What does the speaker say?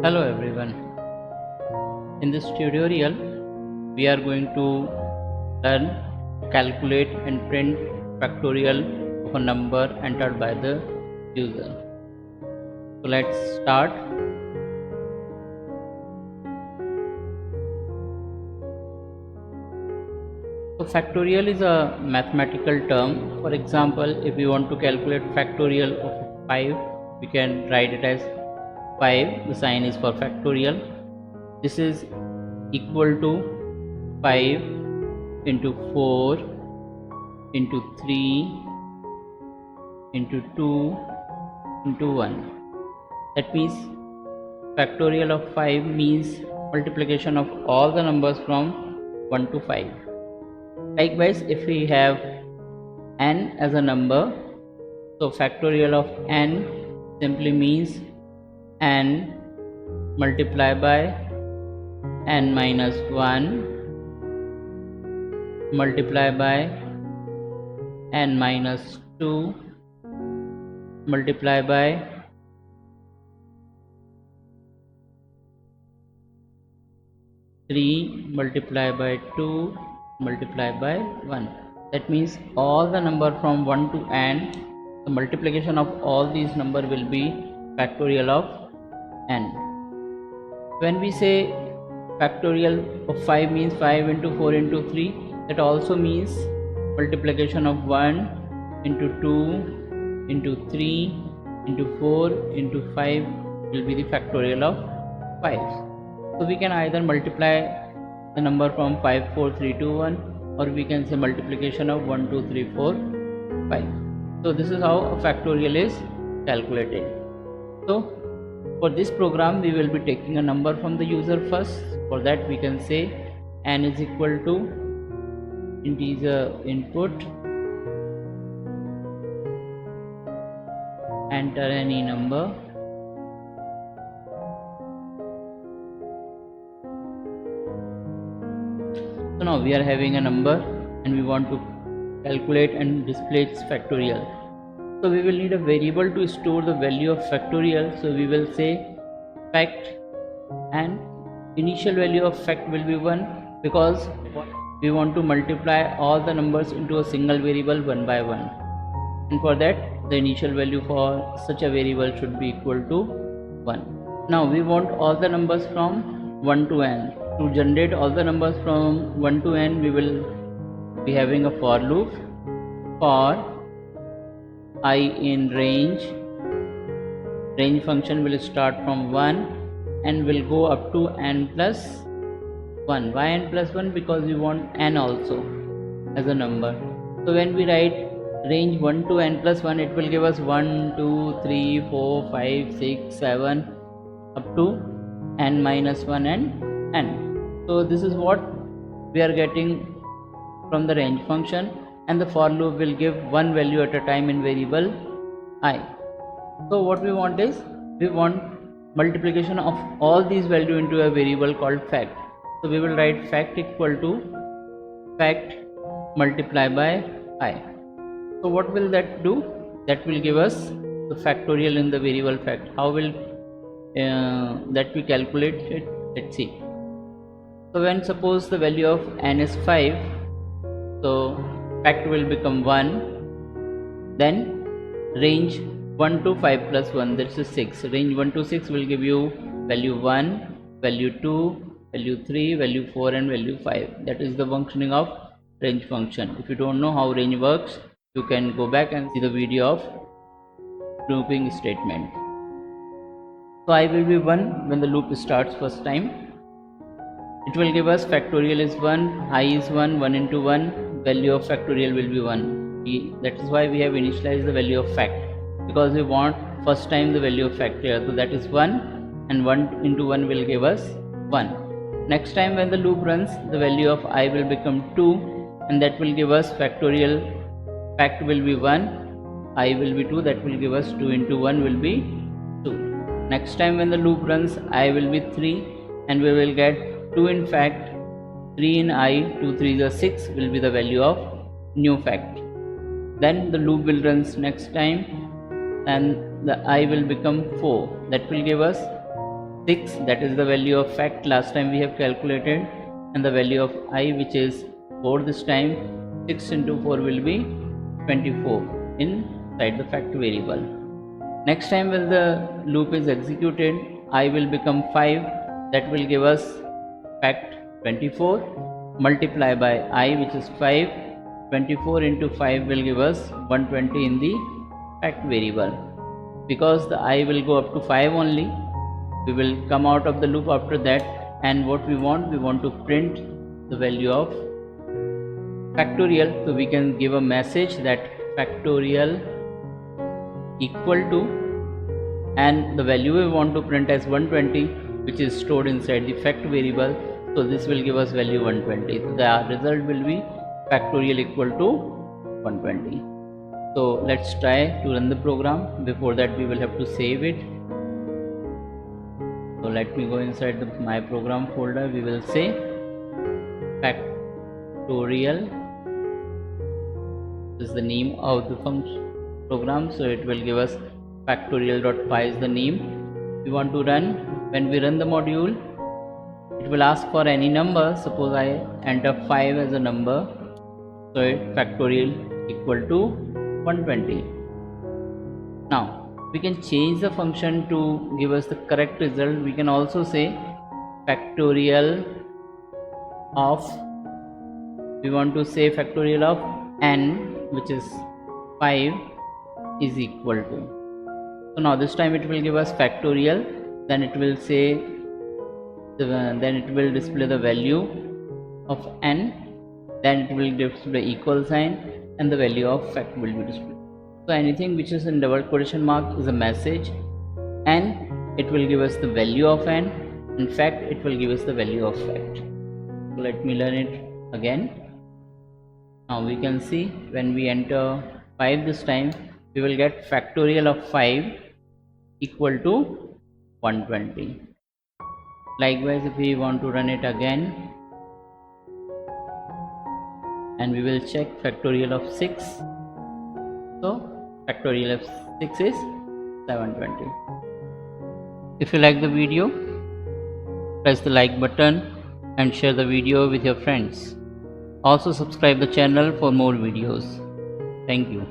Hello everyone. In this tutorial, we are going to learn to calculate and print factorial of a number entered by the user. So let's start. So factorial is a mathematical term. For example, if we want to calculate factorial of 5, we can write it as 5. The sign is for factorial. This is equal to 5 into 4 into 3 into 2 into 1. That means factorial of 5 means multiplication of all the numbers from 1 to 5. Likewise, if we have n as a number, so factorial of n simply means n multiplied by n minus 1 multiplied by n minus 2 multiplied by multiplied by 2 multiplied by 1. That means all the number from 1 to n, the multiplication of all these number will be factorial of n. When we say factorial of 5 means 5 into 4 into 3, that also means multiplication of 1 into 2 into 3 into 4 into 5 will be the factorial of 5. So we can either multiply the number from 5, 4, 3, 2, 1, or we can say multiplication of 1, 2, 3, 4, 5. So this is how a factorial is calculated. So for this program, we will be taking a number from the user first. For that, we can say n is equal to integer input, enter any number, so now we are having a number and we want to calculate and display its factorial. So we will need a variable to store the value of factorial. So we will say fact, and initial value of fact will be 1 because we want to multiply all the numbers into a single variable one by one, and for that the initial value for such a variable should be equal to 1. Now we want all the numbers from 1 to n. To generate all the numbers from 1 to n, we will be having a for loop. For I in range function will start from 1 and will go up to n plus 1. Why n plus 1? Because we want n also as a number. So when we write range 1 to n plus 1, it will give us 1, 2, 3, 4, 5, 6, 7 up to n minus 1 and n. So this is what we are getting from the range function, and the for loop will give one value at a time in variable I. So what we want is, we want multiplication of all these values into a variable called fact. So we will write fact equal to fact multiplied by I. So what will that do? That will give us the factorial in the variable fact. How will that we calculate it? Let's see. So when suppose the value of n is 5, so fact will become 1, then range 1 to 5 plus 1, that is 6. Range 1 to 6 will give you value 1, value 2, value 3, value 4 and value 5. That is the functioning of range function. If you don't know how range works, you can go back and see the video of looping statement. So I will be 1 when the loop starts first time. It will give us factorial is 1, I is 1, 1 into 1, value of factorial will be 1. That is why we have initialized the value of fact, because we want first time the value of factorial. So that is 1, and 1 into 1 will give us 1. Next time when the loop runs, the value of I will become 2, and that will give us factorial. Fact will be 1, I will be 2, that will give us 2 into 1 will be 2. Next time when the loop runs, I will be 3, and we will get 2 in fact, 3 in I, 2 3 is 6 will be the value of new fact. Then the loop will run next time and the I will become 4, that will give us 6, that is the value of fact last time we have calculated, and the value of I, which is 4 this time. 6 into 4 will be 24 inside the fact variable. Next time when the loop is executed, I will become 5, that will give us fact 24, multiply by I, which is 5. 24 into 5 will give us 120 in the fact variable. Because the I will go up to 5 only, we will come out of the loop after that, and what we want to print the value of factorial. So we can give a message that factorial equal to, and the value we want to print as 120, which is stored inside the fact variable. So this will give us value 120. So the result will be factorial equal to 120. So let's try to run the program. Before that we will have to save it. So let me go inside my program folder. We will say factorial. This is the name of the function program. So it will give us factorial.py is the name we want to run. When we run the module, it will ask for any number. Suppose I enter 5 as a number. So factorial equal to 120. Now we can change the function to give us the correct result. We can also say factorial of, we want to say factorial of n, which is 5, is equal to. So now this time it will give us factorial, then it will say then it will display the value of n, then it will display equal sign, and the value of fact will be displayed. So anything which is in double quotation mark is a message, and it will give us the value of n. In fact, it will give us the value of fact. So let me learn it again. Now we can see when we enter 5 this time, we will get factorial of 5 equal to 120. Likewise, if we want to run it again, and we will check factorial of 6. So factorial of 6 is 720. If you like the video, press the like button and share the video with your friends. Also subscribe the channel for more videos. Thank you.